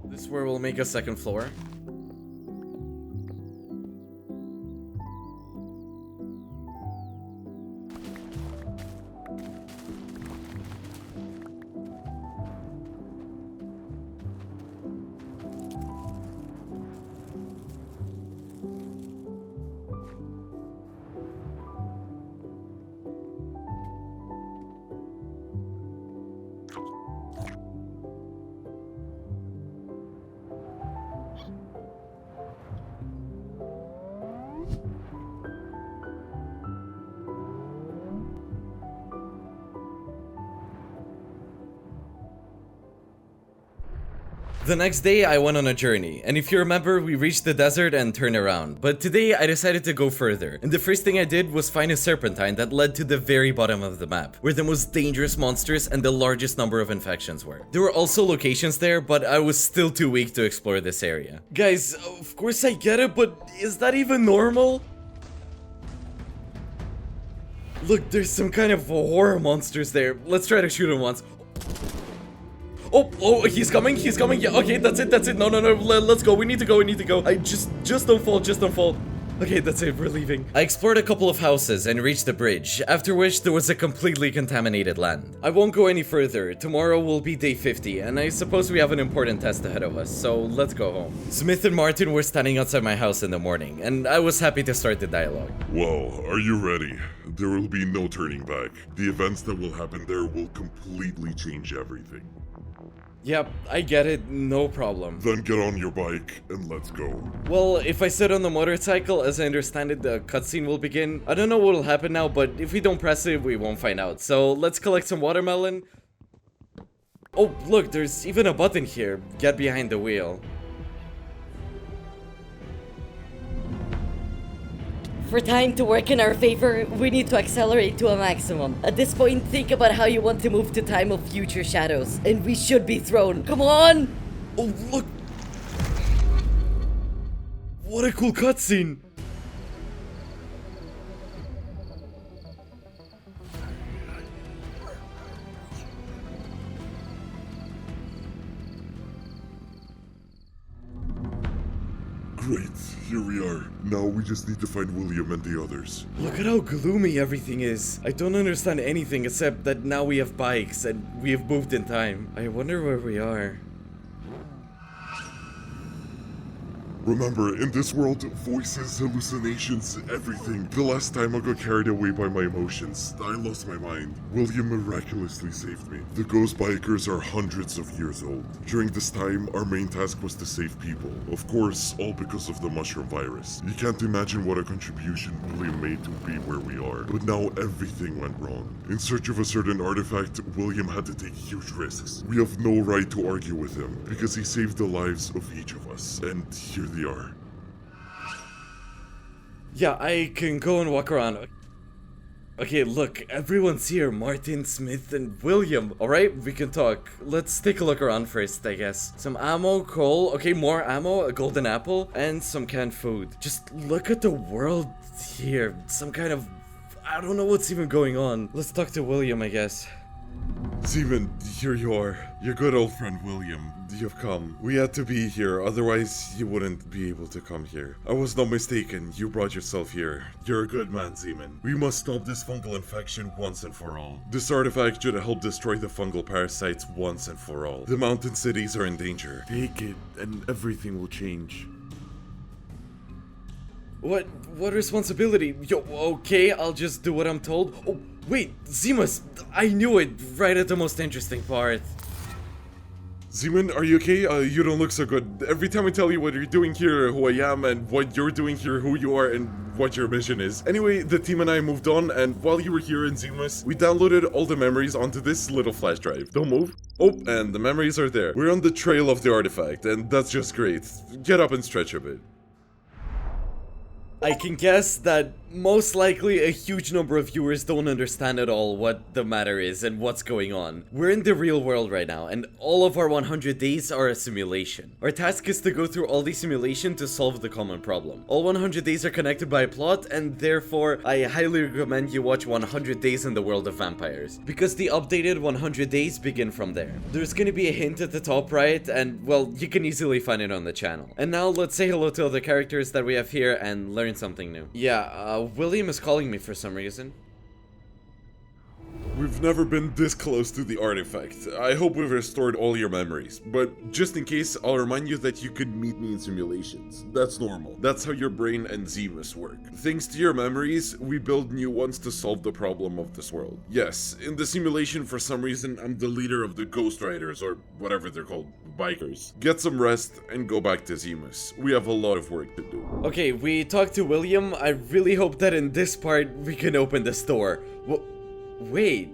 This is where we'll make a 2nd floor. The next day, I went on a journey, and if you remember, we reached the desert and turned around. But today, I decided to go further, and the first thing I did was find a serpentine that led to the very bottom of the map, where the most dangerous monsters and the largest number of infections were. There were also locations there, but I was still too weak to explore this area. Guys, of course I get it, but is that even normal? Look, there's some kind of horror monsters there. Let's try to shoot him once. Oh, he's coming, yeah, okay, that's it, no, let's go, we need to go, I just don't fall. Okay, that's it, we're leaving. I explored a couple of houses and reached the bridge, after which there was a completely contaminated land. I won't go any further, tomorrow will be day 50, and I suppose we have an important test ahead of us, so let's go home. Smith and Martin were standing outside my house in the morning, and I was happy to start the dialogue. Well, are you ready? There will be no turning back. The events that will happen there will completely change everything. Yep, I get it, no problem. Then get on your bike and let's go. Well, if I sit on the motorcycle, as I understand it, the cutscene will begin. I don't know what will happen now, but if we don't press it, we won't find out. So let's collect some watermelon. Oh, look, there's even a button here. Get behind the wheel. For time to work in our favor, we need to accelerate to a maximum. At this point, think about how you want to move to time of future shadows, and we should be thrown. Come on! Oh, look! What a cool cutscene! Great, here we are. Now we just need to find William and the others. Look at how gloomy everything is. I don't understand anything except that now we have bikes and we have moved in time. I wonder where we are. Remember, in this world, voices, hallucinations, everything. The last time I got carried away by my emotions, I lost my mind. William miraculously saved me. The ghost bikers are hundreds of years old. During this time, our main task was to save people. Of course, all because of the mushroom virus. You can't imagine what a contribution William made to be where we are. But now everything went wrong. In search of a certain artifact, William had to take huge risks. We have no right to argue with him, because he saved the lives of each of us. And here they are. Yeah, I can go and walk around. Okay, look, everyone's here. Martin, Smith, and William. Alright, we can talk. Let's take a look around first, I guess. Some ammo, coal, okay, more ammo, a golden apple, and some canned food. Just look at the world here. Some kind of... I don't know what's even going on. Let's talk to William, I guess. Seaman, here you are. Your good old friend William. You've come. We had to be here, otherwise you wouldn't be able to come here. I was not mistaken, you brought yourself here. You're a good man, Seaman. We must stop this fungal infection once and for all. This artifact should help destroy the fungal parasites once and for all. The mountain cities are in danger. Take it, and everything will change. What responsibility? Yo, okay, I'll just do what I'm told. Oh, wait, Zemus, I knew it right at the most interesting part. Zeman, are you okay? You don't look so good. Every time I tell you what you're doing here, who I am, and what you're doing here, who you are, and what your mission is. Anyway, the team and I moved on, and while you were here in Zemus, we downloaded all the memories onto this little flash drive. Don't move. Oh, and the memories are there. We're on the trail of the artifact, and that's just great. Get up and stretch a bit. I can guess that most likely a huge number of viewers don't understand at all what the matter is and what's going on. We're in the real world right now, and all of our 100 days are a simulation. Our task is to go through all these simulations to solve the common problem. All 100 days are connected by a plot, and therefore I highly recommend you watch 100 Days in the World of Vampires, because the updated 100 days begin from there. There's gonna be a hint at the top right, and well, you can easily find it on the channel. And now let's say hello to all the characters that we have here and learn something new. Yeah, William is calling me for some reason. We've never been this close to the artifact. I hope we've restored all your memories. But just in case, I'll remind you that you could meet me in simulations. That's normal. That's how your brain and Zemus work. Thanks to your memories, we build new ones to solve the problem of this world. Yes, in the simulation, for some reason, I'm the leader of the Ghost Riders, or whatever they're called, bikers. Get some rest and go back to Zemus. We have a lot of work to do. Okay, we talked to William. I really hope that in this part we can open this door. Wait,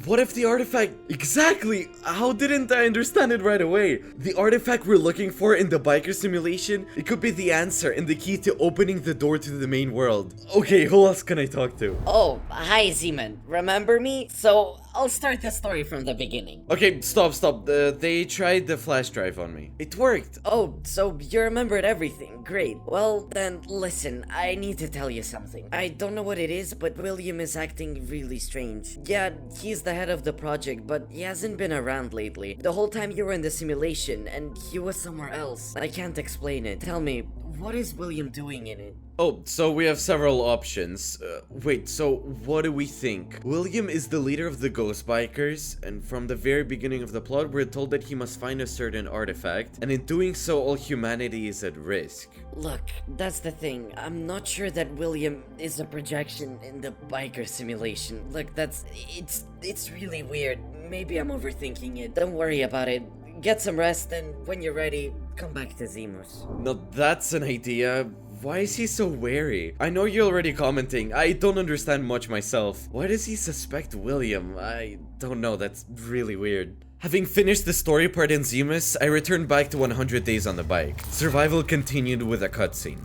what if the artifact... Exactly! How didn't I understand it right away? The artifact we're looking for in the biker simulation, it could be the answer and the key to opening the door to the main world. Okay, who else can I talk to? Oh, hi Zeman. Remember me? So, I'll start the story from the beginning. Okay, stop. They tried the flash drive on me. It worked. Oh, so you remembered everything. Great. Well, then, listen, I need to tell you something. I don't know what it is, but William is acting really strange. Yeah, he's the head of the project, but he hasn't been around lately. The whole time you were in the simulation, and he was somewhere else. I can't explain it. Tell me, what is William doing in it? Oh, so we have several options. Wait, so what do we think? William is the leader of the Ghost Bikers, and from the very beginning of the plot, we're told that he must find a certain artifact, and in doing so, all humanity is at risk. Look, that's the thing. I'm not sure that William is a projection in the biker simulation. Look, it's really weird. Maybe I'm overthinking it. Don't worry about it. Get some rest, and when you're ready, come back to Zemus. Now that's an idea. Why is he so wary? I know you're already commenting. I don't understand much myself. Why does he suspect William? I don't know. That's really weird. Having finished the story part in Zemus, I returned back to 100 Days on the Bike. Survival continued with a cutscene.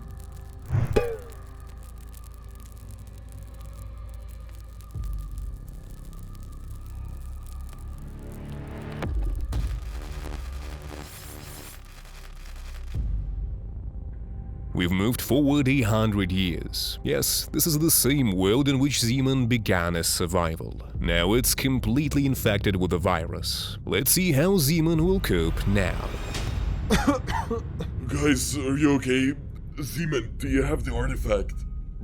We've moved forward 100 years. Yes, this is the same world in which Zeman began his survival. Now it's completely infected with the virus. Let's see how Zeman will cope now. Guys, are you okay? Zeman, do you have the artifact?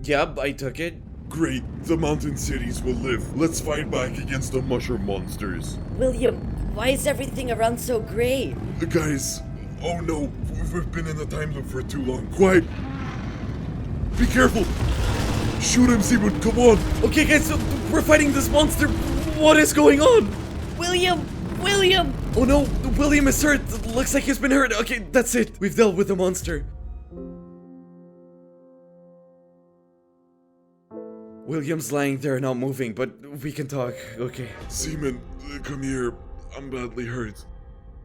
Yep, I took it. Great, the mountain cities will live. Let's fight back against the mushroom monsters. William, why is everything around so gray? Guys, oh no, we've been in the time loop for too long. Quiet! Be careful! Shoot him, Zeman, come on! Okay guys, so we're fighting this monster. What is going on? William! Oh no, William is hurt. Looks like he's been hurt. Okay, that's it. We've dealt with the monster. William's lying there, not moving, but we can talk. Okay. Zeman, come here. I'm badly hurt.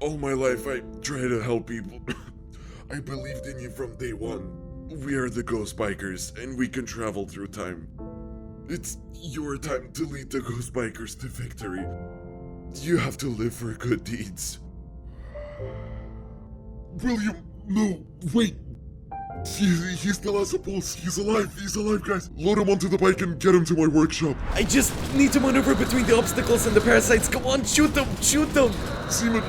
All my life I try to help people. I believed in you from day one. We are the Ghost Bikers, and we can travel through time. It's your time to lead the Ghost Bikers to victory. You have to live for good deeds. William, no, wait. He still has a pulse. He's alive, guys. Load him onto the bike and get him to my workshop. I just need to maneuver between the obstacles and the parasites. Come on, shoot them! Zeman,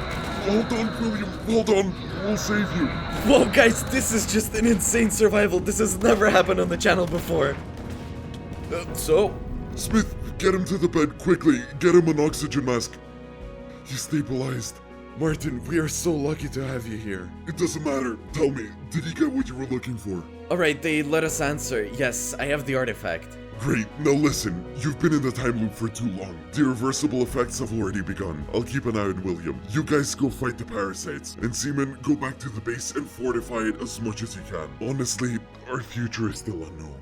hold on, William, hold on. We'll save you. Whoa, guys, this is just an insane survival. This has never happened on the channel before. So? Smith, get him to the bed quickly. Get him an oxygen mask. He's stabilized. Martin, we are so lucky to have you here. It doesn't matter. Tell me, did you get what you were looking for? Alright, they let us answer. Yes, I have the artifact. Great. Now listen, you've been in the time loop for too long. The irreversible effects have already begun. I'll keep an eye on William. You guys go fight the parasites. And Zeman, go back to the base and fortify it as much as you can. Honestly, our future is still unknown.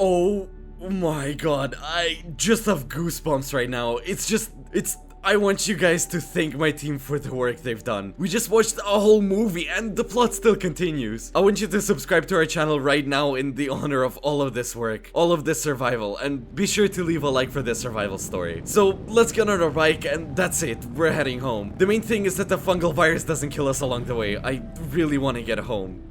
Oh my god, I just have goosebumps right now. I want you guys to thank my team for the work they've done. We just watched a whole movie and the plot still continues. I want you to subscribe to our channel right now in the honor of all of this work, all of this survival, and be sure to leave a like for this survival story. So let's get on our bike and that's it, we're heading home. The main thing is that the fungal virus doesn't kill us along the way. I really want to get home.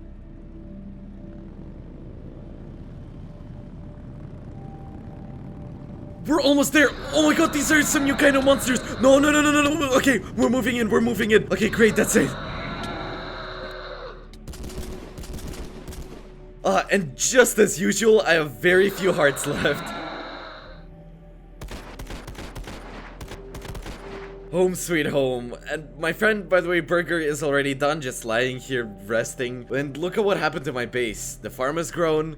We're almost there! Oh my god, these are some new kind of monsters! No. Okay, we're moving in. Okay, great, that's it. And just as usual, I have very few hearts left. Home sweet home. And my friend, by the way, Burger, is already done, just lying here resting. And look at what happened to my base. The farm has grown.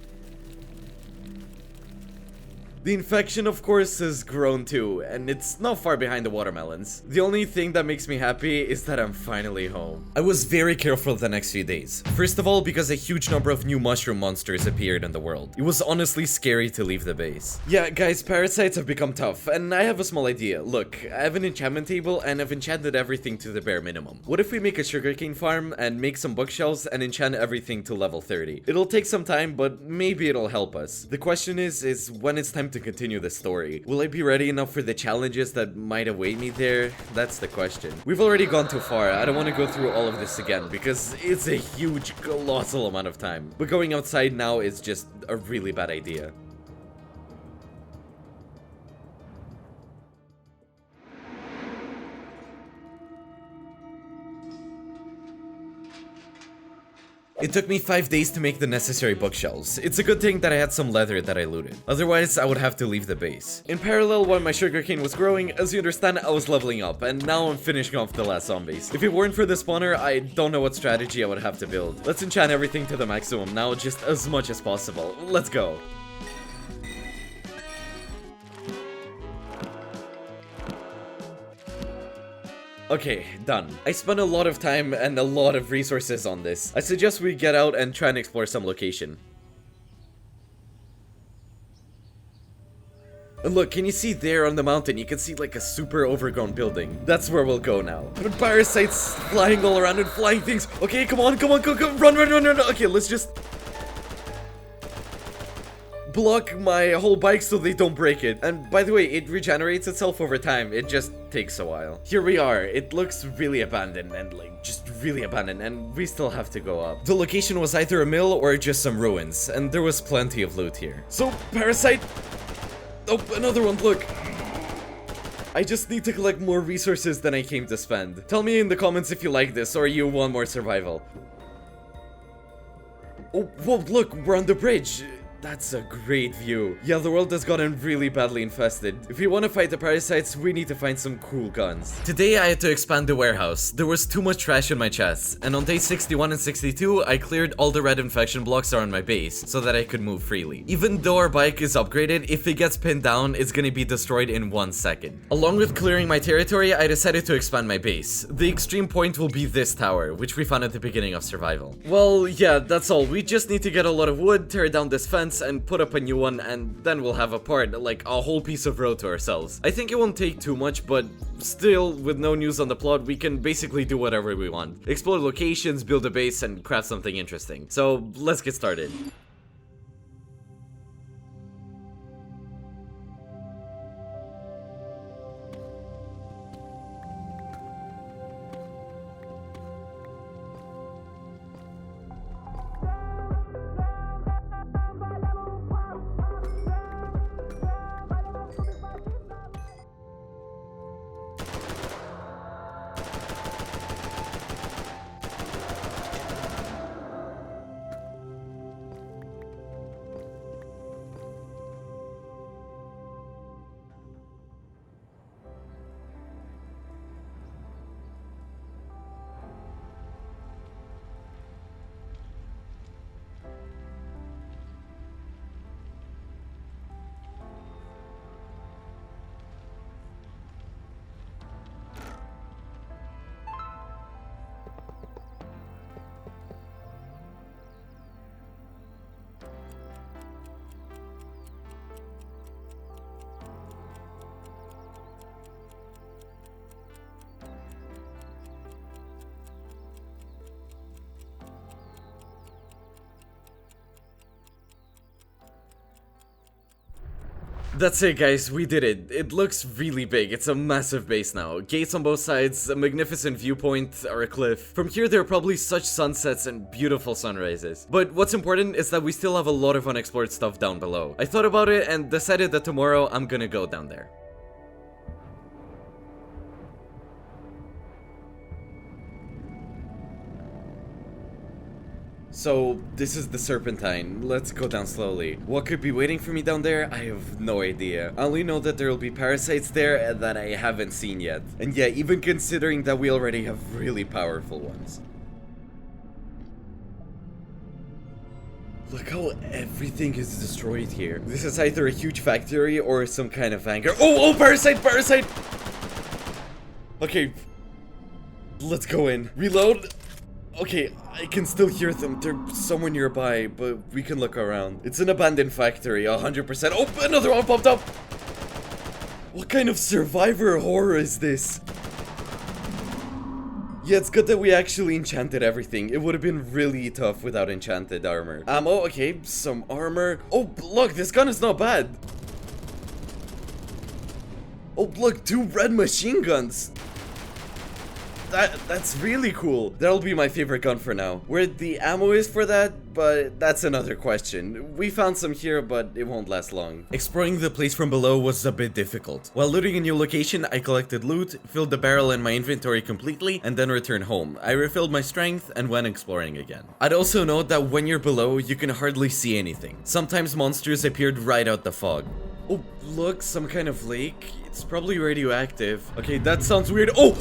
The infection, of course, has grown too, and it's not far behind the watermelons. The only thing that makes me happy is that I'm finally home. I was very careful the next few days. First of all, because a huge number of new mushroom monsters appeared in the world. It was honestly scary to leave the base. Yeah, guys, parasites have become tough, and I have a small idea. Look, I have an enchantment table, and I've enchanted everything to the bare minimum. What if we make a sugarcane farm, and make some bookshelves, and enchant everything to level 30? It'll take some time, but maybe it'll help us. The question is when it's time to continue the story. Will I be ready enough for the challenges that might await me there? That's the question. We've already gone too far. I don't want to go through all of this again because it's a huge, colossal amount of time. But going outside now is just a really bad idea. It took me 5 days to make the necessary bookshelves. It's a good thing that I had some leather that I looted. Otherwise, I would have to leave the base. In parallel, while my sugarcane was growing, as you understand, I was leveling up, and now I'm finishing off the last zombies. If it weren't for the spawner, I don't know what strategy I would have to build. Let's enchant everything to the maximum now, just as much as possible. Let's go. Okay, done. I spent a lot of time and a lot of resources on this. I suggest we get out and try and explore some location. And look, can you see there on the mountain? You can see like a super overgrown building. That's where we'll go now. But parasites flying all around and flying things. Okay, come on, come on, go, run. Okay, let's just block my whole bike so they don't break it. And by the way, it regenerates itself over time. It just takes a while. Here we are. It looks really abandoned and like just really abandoned, and we still have to go up. The location was either a mill or just some ruins, and there was plenty of loot here. So, parasite. Oh, another one, look. I just need to collect more resources than I came to spend. Tell me in the comments if you like this or you want more survival. Oh, whoa, look, we're on the bridge. That's a great view. Yeah, the world has gotten really badly infested. If we want to fight the parasites, we need to find some cool guns. Today I had to expand the warehouse. There was too much trash in my chests, and on day 61 and 62, I cleared all the red infection blocks around my base, so that I could move freely. Even though our bike is upgraded, if it gets pinned down, it's gonna be destroyed in 1 second. Along with clearing my territory, I decided to expand my base. The extreme point will be this tower, which we found at the beginning of survival. Well, yeah, that's all. We just need to get a lot of wood, tear down this fence, and put up a new one, and then we'll have a part, like a whole piece of road to ourselves. I think it won't take too much, but still, with no news on the plot, we can basically do whatever we want. Explore locations, build a base, and craft something interesting. So, let's get started. That's it, guys, we did it. It looks really big. It's a massive base now. Gates on both sides, a magnificent viewpoint, or a cliff. From here, there are probably such sunsets and beautiful sunrises. But what's important is that we still have a lot of unexplored stuff down below. I thought about it and decided that tomorrow I'm gonna go down there. So, this is the Serpentine. Let's go down slowly. What could be waiting for me down there? I have no idea. I only know that there will be parasites there that I haven't seen yet. And yeah, even considering that we already have really powerful ones. Look how everything is destroyed here. This is either a huge factory or some kind of hangar. Oh, parasite, parasite! Okay. Let's go in. Reload. Okay, I can still hear them. They're somewhere nearby, but we can look around. It's an abandoned factory, 100%. Oh, another one popped up! What kind of survivor horror is this? Yeah, it's good that we actually enchanted everything. It would have been really tough without enchanted armor. Ammo, okay, some armor. Oh, look, this gun is not bad. Oh, look, 2 red machine guns. That's really cool. That'll be my favorite gun for now. Where the ammo is for that, but that's another question. We found some here, but it won't last long. Exploring the place from below was a bit difficult. While looting a new location, I collected loot, filled the barrel in my inventory completely, and then returned home. I refilled my strength and went exploring again. I'd also note that when you're below, you can hardly see anything. Sometimes monsters appeared right out the fog. Oh, look, some kind of lake. It's probably radioactive. Okay, that sounds weird. Oh,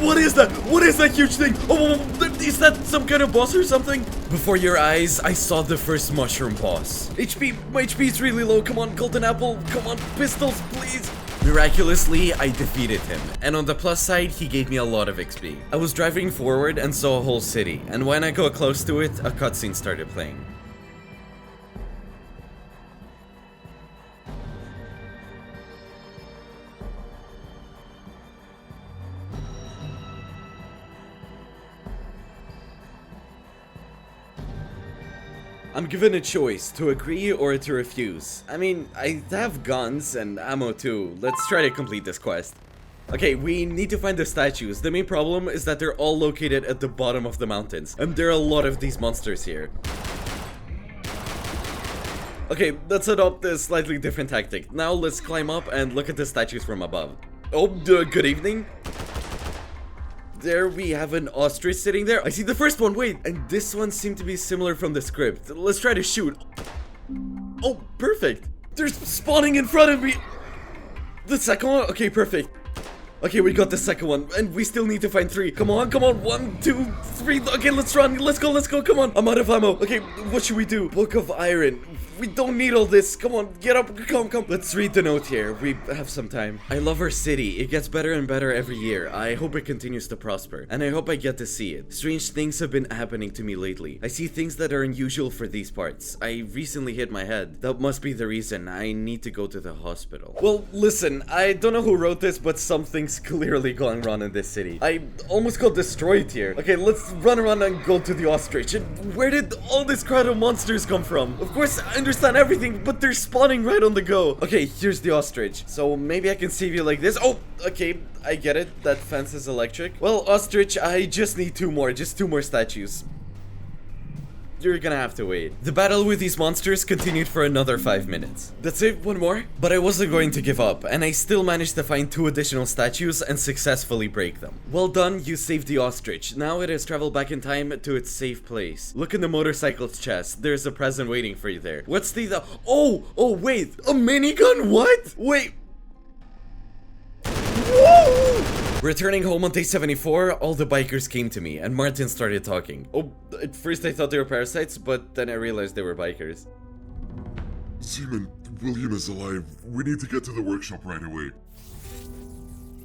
what is that? What is that huge thing? Oh, is that some kind of boss or something? Before your eyes, I saw the first mushroom boss. HP, my HP is really low. Come on, golden apple. Come on, pistols, please. Miraculously, I defeated him, and on the plus side, he gave me a lot of XP. I was driving forward and saw a whole city, and when I got close to it, a cutscene started playing. I'm given a choice, to agree or to refuse. I mean, I have guns and ammo too. Let's try to complete this quest. Okay, we need to find the statues. The main problem is that they're all located at the bottom of the mountains, and there are a lot of these monsters here. Okay, let's adopt a slightly different tactic. Now let's climb up and look at the statues from above. Oh, good evening. There we have an ostrich sitting there. I see the first one, wait. And this one seemed to be similar from the script. Let's try to shoot. Oh, perfect. They're spawning in front of me. The second one? Okay, perfect. Okay, we got the second one, and we still need to find 3. Come on, 1, 2, 3. Okay, let's run. Let's go, come on. I'm out of ammo. Okay, what should we do? Book of Iron. We don't need all this. Come on, get up. Come. Let's read the note here. We have some time. I love our city. It gets better and better every year. I hope it continues to prosper, and I hope I get to see it. Strange things have been happening to me lately. I see things that are unusual for these parts. I recently hit my head. That must be the reason. I need to go to the hospital. Well, listen, I don't know who wrote this, but something's clearly going wrong in this city. I almost got destroyed here. Okay, let's run around and go to the ostrich. And where did all this crowd of monsters come from? Of course, I understand everything, but they're spawning right on the go. Okay, here's the ostrich. So maybe I can save you like this. Oh, okay, I get it. That fence is electric. Well, ostrich, I just need 2 more. Just 2 more statues. You're gonna have to wait. The battle with these monsters continued for another 5 minutes. That's it, 1 more? But I wasn't going to give up, and I still managed to find 2 additional statues and successfully break them. Well done, you saved the ostrich. Now it has traveled back in time to its safe place. Look in the motorcycle's chest. There's a present waiting for you there. What's the Oh, wait, a minigun? What? Wait. Whoa! Returning home on day 74, all the bikers came to me, and Martin started talking. Oh, at first I thought they were parasites, but then I realized they were bikers. Seaman, William is alive. We need to get to the workshop right away.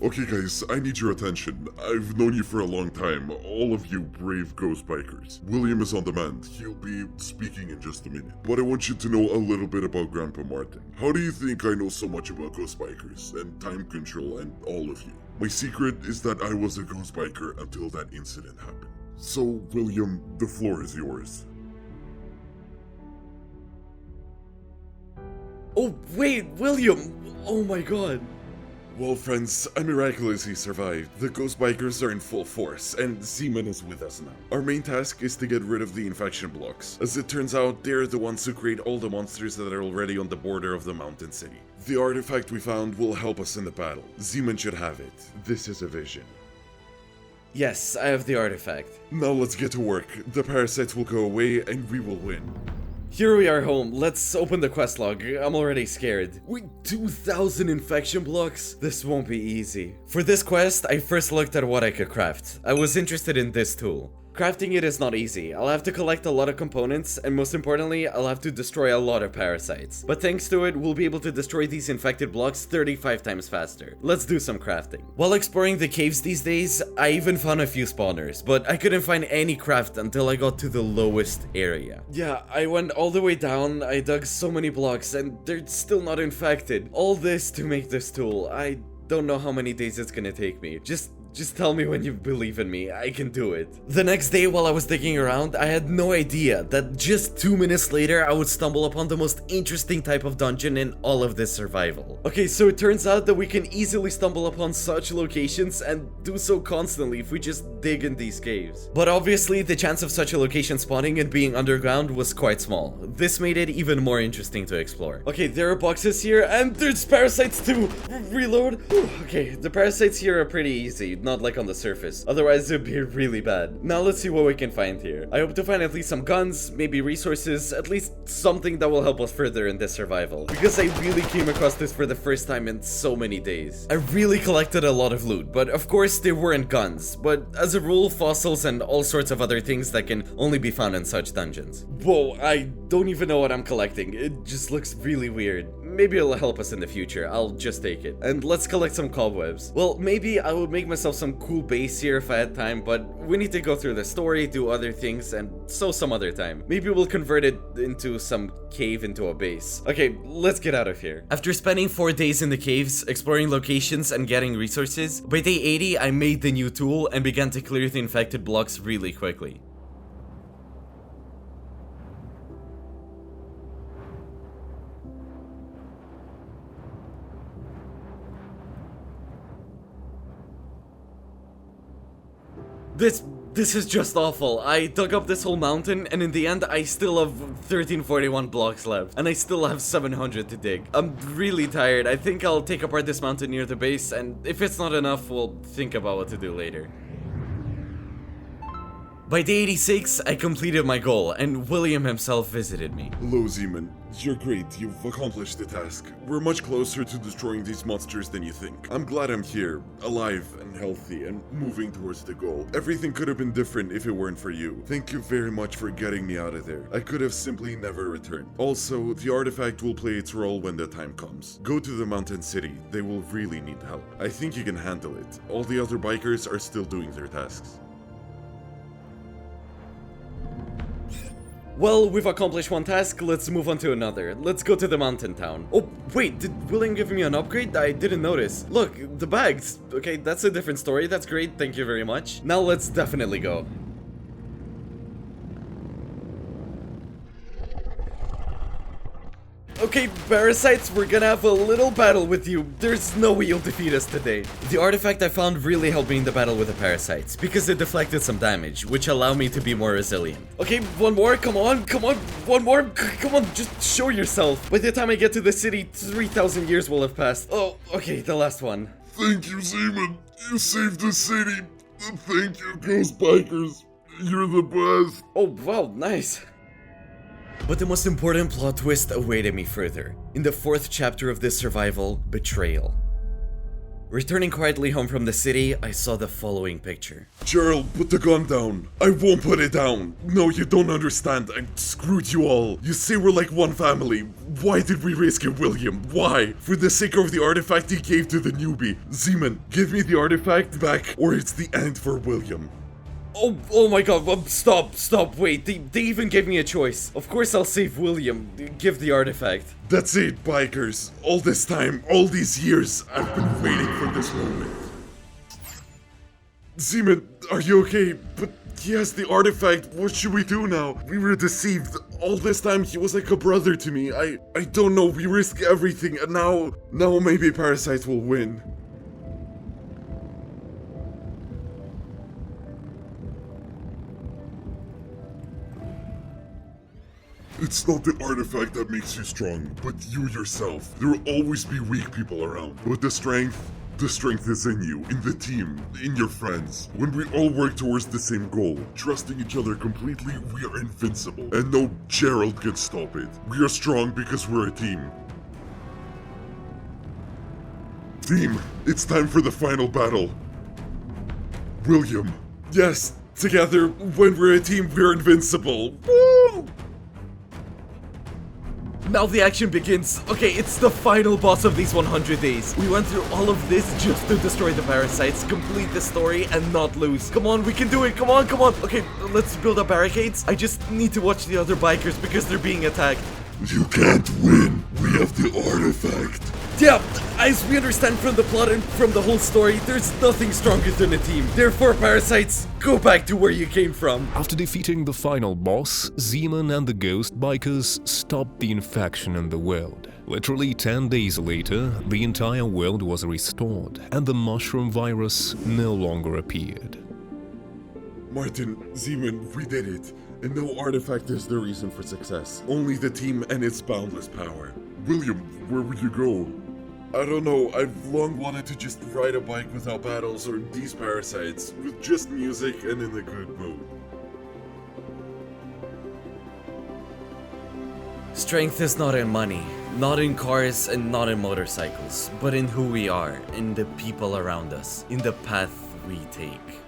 Okay guys, I need your attention. I've known you for a long time, all of you brave ghost bikers. William is on demand. He'll be speaking in just a minute. But I want you to know a little bit about Grandpa Martin. How do you think I know so much about ghost bikers and time control and all of you? My secret is that I was a ghost biker until that incident happened. So, William, the floor is yours. Oh, wait, William! Oh my god. Well, friends, I miraculously survived. The ghost bikers are in full force, and Zeman is with us now. Our main task is to get rid of the infection blocks. As it turns out, they're the ones who create all the monsters that are already on the border of the mountain city. The artifact we found will help us in the battle. Zeman should have it. This is a vision. Yes, I have the artifact. Now let's get to work. The parasites will go away, and we will win. Here we are home. Let's open the quest log. I'm already scared. Wait, 2,000 infection blocks? This won't be easy. For this quest, I first looked at what I could craft. I was interested in this tool. Crafting it is not easy. I'll have to collect a lot of components, and most importantly, I'll have to destroy a lot of parasites. But thanks to it, we'll be able to destroy these infected blocks 35 times faster. Let's do some crafting. While exploring the caves these days, I even found a few spawners, but I couldn't find any craft until I got to the lowest area. Yeah, I went all the way down, I dug so many blocks, and they're still not infected. All this to make this tool. I don't know how many days it's gonna take me. Just tell me when you believe in me, I can do it. The next day while I was digging around, I had no idea that just 2 minutes later I would stumble upon the most interesting type of dungeon in all of this survival. Okay, so it turns out that we can easily stumble upon such locations and do so constantly if we just dig in these caves. But obviously the chance of such a location spawning and being underground was quite small. This made it even more interesting to explore. Okay, there are boxes here and there's parasites too! Reload! Whew, okay, the parasites here are pretty easy. Not like on the surface, otherwise it'd be really bad. Now let's see what we can find here. I hope to find at least some guns, maybe resources, at least something that will help us further in this survival. Because I really came across this for the first time in so many days. I really collected a lot of loot, but of course they weren't guns, but as a rule fossils and all sorts of other things that can only be found in such dungeons. Whoa, I don't even know what I'm collecting. It just looks really weird. Maybe it'll help us in the future. I'll just take it. And let's collect some cobwebs. Well, maybe I would make myself some cool base here if I had time, but we need to go through the story, do other things, and so some other time. Maybe we'll convert it into some cave into a base. Okay, let's get out of here. After spending 4 days in the caves, exploring locations and getting resources, by day 80 I made the new tool and began to clear the infected blocks really quickly. This is just awful. I dug up this whole mountain and in the end I still have 1341 blocks left and I still have 700 to dig. I'm really tired. I think I'll take apart this mountain near the base and if it's not enough, we'll think about what to do later. By day 86, I completed my goal, and William himself visited me. Hello, Zeman. You're great. You've accomplished the task. We're much closer to destroying these monsters than you think. I'm glad I'm here, alive and healthy, and moving towards the goal. Everything could have been different if it weren't for you. Thank you very much for getting me out of there. I could have simply never returned. Also, the artifact will play its role when the time comes. Go to the mountain city. They will really need help. I think you can handle it. All the other bikers are still doing their tasks. Well, we've accomplished one task, let's move on to another. Let's go to the mountain town. Oh, wait, did William give me an upgrade? I didn't notice. Look, the bags. Okay, that's a different story. That's great, thank you very much. Now let's definitely go. Okay, parasites, we're gonna have a little battle with you. There's no way you'll defeat us today. The artifact I found really helped me in the battle with the parasites, because it deflected some damage, which allowed me to be more resilient. Okay, one more, come on, one more, come on, just show yourself. By the time I get to the city, 3,000 years will have passed. Oh, okay, the last one. Thank you, Zeman. You saved the city. Thank you, Ghost Bikers. You're the best. Oh, wow, nice. But the most important plot twist awaited me further, in the 4th chapter of this survival, Betrayal. Returning quietly home from the city, I saw the following picture. Gerald, put the gun down. I won't put it down. No, you don't understand. I screwed you all. You say we're like one family. Why did we risk it, William? Why? For the sake of the artifact he gave to the newbie. Zeman, give me the artifact back, or it's the end for William. Oh my god, stop, wait, they even gave me a choice. Of course I'll save William, give the artifact. That's it, bikers. All this time, all these years, I've been waiting for this moment. Zeman, are you okay? But he has the artifact, what should we do now? We were deceived. All this time he was like a brother to me. I don't know, we risked everything and now maybe Parasite will win. It's not the artifact that makes you strong, but you yourself. There will always be weak people around, but the strength is in you, in the team, in your friends. When we all work towards the same goal, trusting each other completely, we are invincible. And no Gerald can stop it. We are strong because we're a team. Team, it's time for the final battle. William. Yes, Together, when we're a team, we're invincible. Woo! Now the action begins. Okay, it's the final boss of these 100 days. We went through all of this just to destroy the parasites, complete the story, and not lose. Come on, we can do it. Come on, come on. Okay, let's build up barricades. I just need to watch the other bikers because they're being attacked. You can't win. We have the artifact. Yeah, as we understand from the plot and from the whole story, there's nothing stronger than a team. Therefore, parasites, go back to where you came from. After defeating the final boss, Zeman and the Ghost Bikers stopped the infection in the world. Literally 10 days later, the entire world was restored, and the mushroom virus no longer appeared. Martin, Zeman, we did it. And no artifact is the reason for success. Only the team and its boundless power. William, where would you go? I don't know, I've long wanted to just ride a bike without battles or these parasites, with just music and in a good mood. Strength is not in money, not in cars, and not in motorcycles, but in who we are, in the people around us, in the path we take.